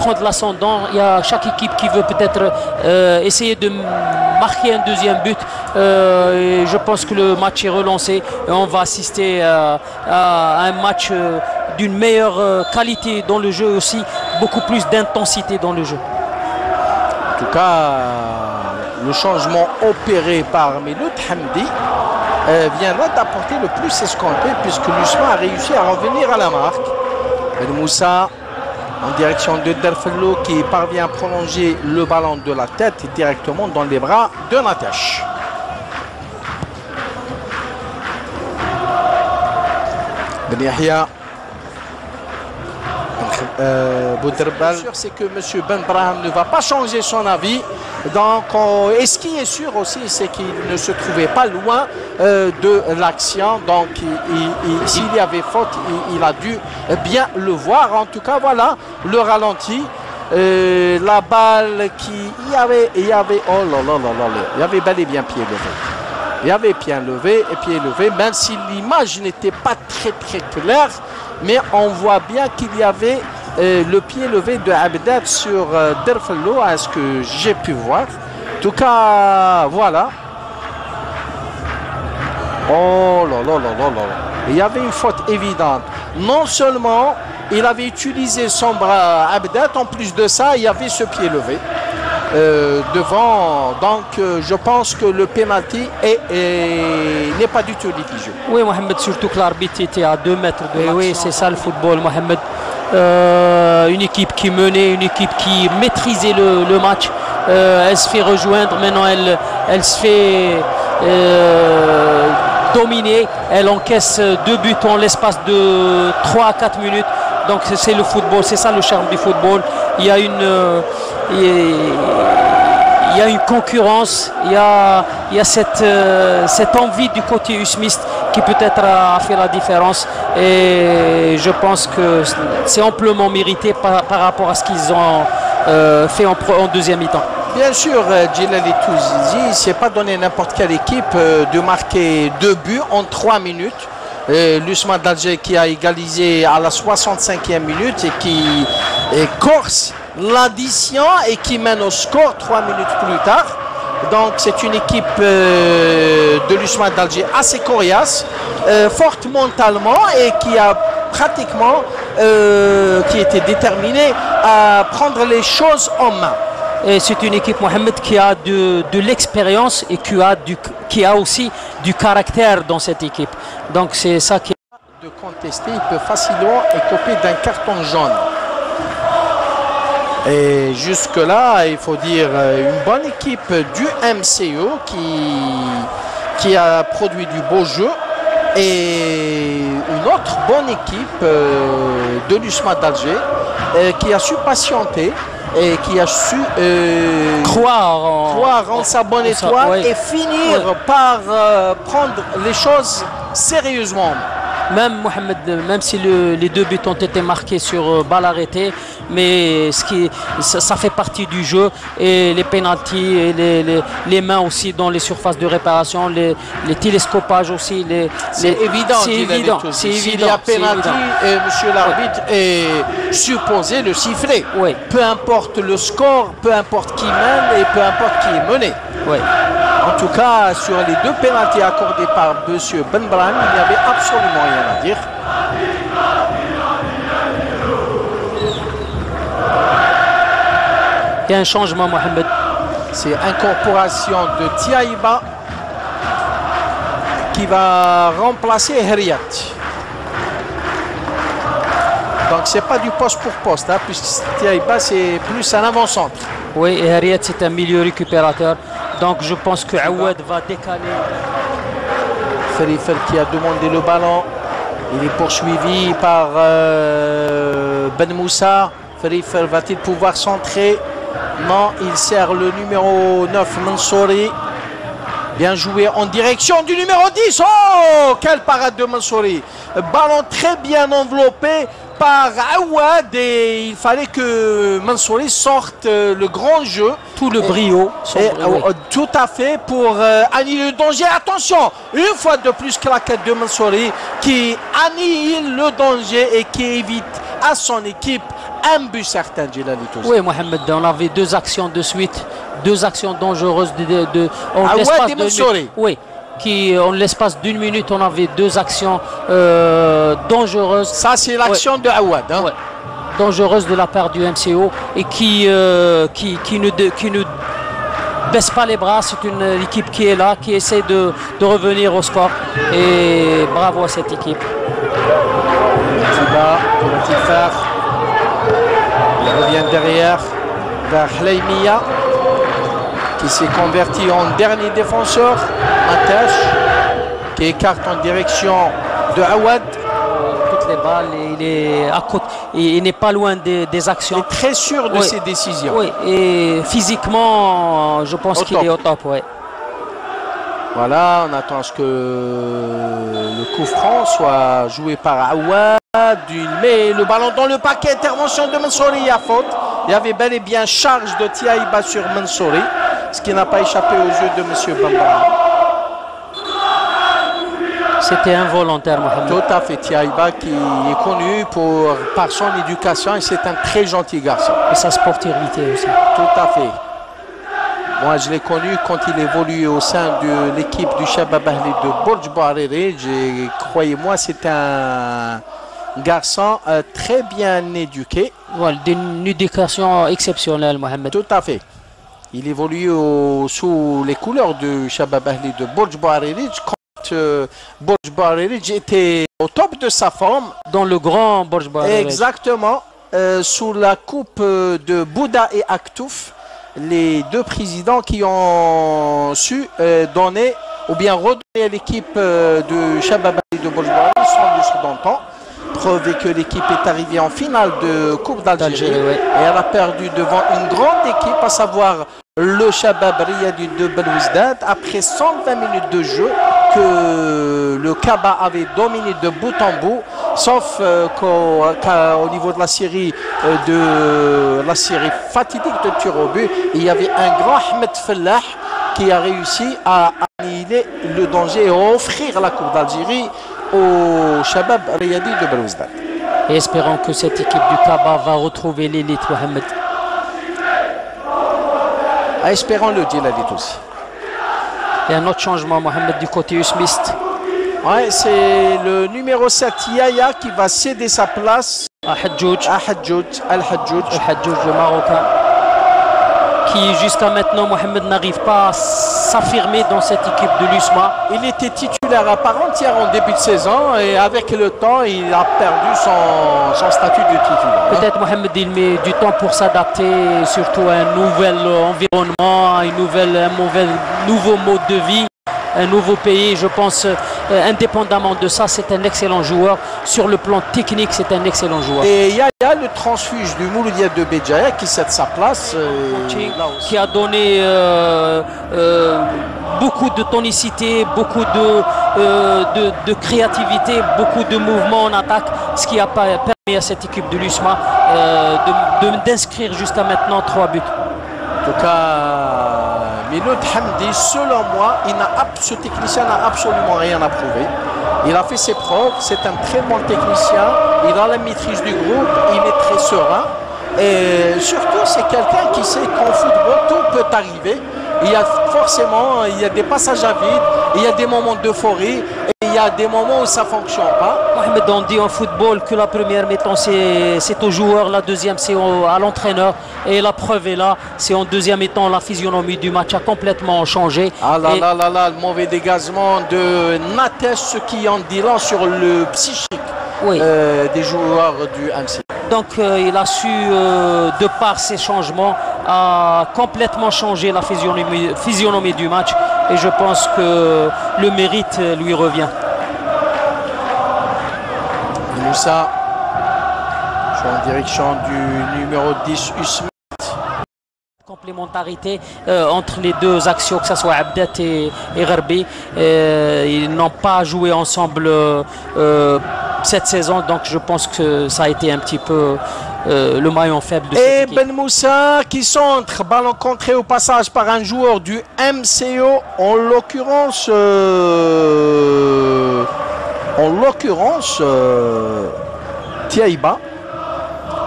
prendre l'ascendant. Il y a chaque équipe qui veut peut-être essayer de marquer un deuxième but. Et je pense que le match est relancé et on va assister à un match d'une meilleure qualité dans le jeu aussi, beaucoup plus d'intensité dans le jeu. En tout cas, le changement opéré par Miloud Hamdi vient là d'apporter le plus escompté puisque l'USMA a réussi à revenir à la marque. Ben Moussa en direction de Derfello qui parvient à prolonger le ballon de la tête directement dans les bras de Natash. Ben Yahya Bouderbal, c'est que M. Ben Brahim ne va pas changer son avis. Donc, et ce qui est sûr aussi, c'est qu'il ne se trouvait pas loin de l'action. Donc, s'il y avait faute, il a dû bien le voir. En tout cas, voilà le ralenti. La balle qui... Il y avait... Oh là là là là là. Il y avait bel et bien pied levé. Il y avait pied levé et pied levé. Même si l'image n'était pas très claire. Mais on voit bien qu'il y avait le pied levé de Abdad sur Derfello, à ce que j'ai pu voir. En tout cas, voilà. Oh là là là là là. Il y avait une faute évidente. Non seulement il avait utilisé son bras Abdad, en plus de ça, il y avait ce pied levé devant. Donc, je pense que le penalty n'est pas du tout litigieux. Oui, Mohamed, surtout que l'arbitre était à 2 mètres de l'action. Oui, c'est ça le football, Mohamed. Une équipe qui menait, une équipe qui maîtrisait le match. Elle se fait rejoindre, maintenant elle se fait dominer. Elle encaisse 2 buts en l'espace de 3 à 4 minutes. Donc c'est le football, c'est ça le charme du football. Il y a une concurrence, il y a cette envie du côté usmiste qui peut-être a fait la différence. Et je pense que c'est amplement mérité par rapport à ce qu'ils ont fait en deuxième mi-temps. Bien sûr, Djilali Touzizi, il ne s'est pas donné n'importe quelle équipe de marquer 2 buts en 3 minutes. L'USMA d'Alger qui a égalisé à la 65e minute et qui corse l'addition et qui mène au score 3 minutes plus tard. Donc c'est une équipe de l'USMA d'Alger assez coriace, forte mentalement et qui a pratiquement qui était déterminée à prendre les choses en main. Et c'est une équipe, Mohamed, qui a de l'expérience et qui a aussi du caractère dans cette équipe. Donc c'est ça qui... De contester, il peut facilement écoper d'un carton jaune. Et jusque-là, il faut dire une bonne équipe du MCO qui a produit du beau jeu. Et une autre bonne équipe de l'USMA d'Alger qui a su patienter et qui a su croire en sa bonne étoile, oui, et finir par prendre les choses sérieusement. Même Mohamed, même si les 2 buts ont été marqués sur balle arrêtée, mais ça fait partie du jeu, et les pénaltys et les mains aussi dans les surfaces de réparation, les télescopages aussi. C'est évident. C'est évident. S'il y a pénalty, monsieur l'arbitre est supposé le siffler. Oui. Peu importe le score, peu importe qui mène et peu importe qui est mené. Oui. En tout cas, sur les 2 pénaltys accordés par M. Ben Brahim, il n'y avait absolument rien à dire. Il y a un changement, Mohamed. C'est incorporation de Tiaïba qui va remplacer Heriat. Donc c'est pas du poste pour poste, hein, puisque Tiaïba c'est plus un avant-centre. Oui, et Heriat c'est un milieu récupérateur. Donc je pense que Aouad va décaler. Ferifel qui a demandé le ballon. Il est poursuivi par Ben Moussa. Ferifel va-t-il pouvoir centrer? Non, il sert le numéro 9, Mansouri. Bien joué en direction du numéro 10. Oh, quelle parade de Mansouri. Ballon très bien enveloppé par Aouad. Et il fallait que Mansouri sorte le grand jeu. Tout le brio. Oui. Tout à fait pour annihiler le danger. Attention, une fois de plus claquette de Mansouri qui annihile le danger et qui évite à son équipe un but certain, Djilali Toussi. Oui, Mohamed, on avait deux actions de suite, deux actions dangereuses en l'espace de minute. Oui, en l'espace d'une minute, on avait deux actions dangereuses. Ça, c'est l'action de Awad. Hein? Ouais. Dangereuse de la part du MCO et qui ne baisse pas les bras. C'est une équipe qui est là, qui essaie de revenir au score. Et bravo à cette équipe. Il revient derrière vers Hleimia qui s'est converti en dernier défenseur. Matesh qui écarte en direction de Awad. Toutes les balles, il est à côté, il n'est pas loin des actions. Il est très sûr de ses décisions. Oui, et physiquement, je pense qu'il est au top. Ouais. Voilà, on attend à ce que le coup franc soit joué par Awad. Il met le ballon dans le paquet. Intervention de Mansouri à faute. Il y avait bel et bien charge de Tiaïba sur Mansouri, ce qui n'a pas échappé aux yeux de M. Bamba. C'était involontaire, Mohamed. Tout à fait. Tiaïba qui est connu par son éducation et c'est un très gentil garçon. Et sa sportivité aussi. Tout à fait. Moi, je l'ai connu quand il évolue au sein de l'équipe du Shabab Ahli de Borj Bouhariri. Croyez-moi, c'est un garçon très bien éduqué. Voilà, d'une éducation exceptionnelle, Mohamed. Tout à fait. Il évolue sous les couleurs du Shabab Ahli de Borj Bouhariri. Quand Borj Bouhariri était au top de sa forme. Dans le grand Borj Bouhariri. Exactement. Sous la coupe de Bouda et Aktouf. Les deux présidents qui ont su donner ou bien redonner à l'équipe de Shabab Ahli de Borj Bouhariri son d'antan. Preuve que l'équipe est arrivée en finale de Coupe d'Algérie et elle a perdu devant une grande équipe, à savoir le Shabab Riyadi de Belouizdad, après 120 minutes de jeu que le Kaba avait dominé de bout en bout, sauf qu'au niveau de la série fatidique de tir au but, il y avait un grand Ahmed Fellah qui a réussi à annihiler le danger et à offrir la Coupe d'Algérie au Shabab Riyadi de Belouizdad. Et espérons que cette équipe du Kaba va retrouver l'élite, Mohamed. Espérons-le, Djilali aussi. Il y a un autre changement, Mohamed, du côté usmiste. Ouais, c'est le numéro 7, Yaya, qui va céder sa place à Hadjoudj. Al-Hadjoudj, le Marocain, qui jusqu'à maintenant, Mohamed, n'arrive pas à s'affirmer dans cette équipe de l'USMA. Il était titulaire à part entière en début de saison et avec le temps, il a perdu son statut de titulaire. Peut-être, Mohamed, il met du temps pour s'adapter, surtout à un nouvel environnement, à un nouveau mode de vie, un nouveau pays. Je pense, indépendamment de ça, c'est un excellent joueur. Sur le plan technique, c'est un excellent joueur. Et il y a le transfuge du Mouloudia de Béjaïa qui cède sa place. Qui a donné beaucoup de tonicité, beaucoup de créativité, beaucoup de mouvements en attaque, ce qui a permis à cette équipe de l'USMA d'inscrire jusqu'à maintenant 3 buts. En tout cas, Miloud Hamdi, selon moi, ce technicien n'a absolument rien à prouver. Il a fait ses preuves, c'est un très bon technicien, il a la maîtrise du groupe, il est très serein. Et surtout, c'est quelqu'un qui sait qu'en football, tout peut arriver. Il y a des passages à vide, il y a des moments d'euphorie, et il y a des moments où ça ne fonctionne pas. Mohamed, on dit en football que la première mi-temps c'est au joueur, la deuxième c'est à l'entraîneur, et la preuve est là, c'est en deuxième mi-temps la physionomie du match a complètement changé. Ah là là là là, le mauvais dégagement de Nates, ce qui en dit long sur le psychique des joueurs du MC. Donc il a su, de par ces changements, a complètement changé la physionomie du match, et je pense que le mérite lui revient. Moussa, je suis en direction du numéro 10, Usmet. Complémentarité entre les deux actions, que ce soit Abdet et Gharbi. Ils n'ont pas joué ensemble cette saison, donc je pense que ça a été un petit peu le maillon faible de cette équipe. Ben Moussa qui centre, ballon contré au passage par un joueur du MCO, en l'occurrence Tiaïba.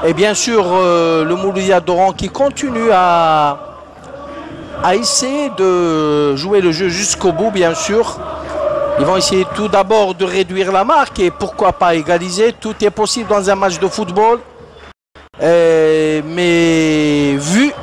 Et bien sûr, le Mouloudia d'Oran qui continue à essayer de jouer le jeu jusqu'au bout, bien sûr. Ils vont essayer tout d'abord de réduire la marque et pourquoi pas égaliser. Tout est possible dans un match de football. Mais vu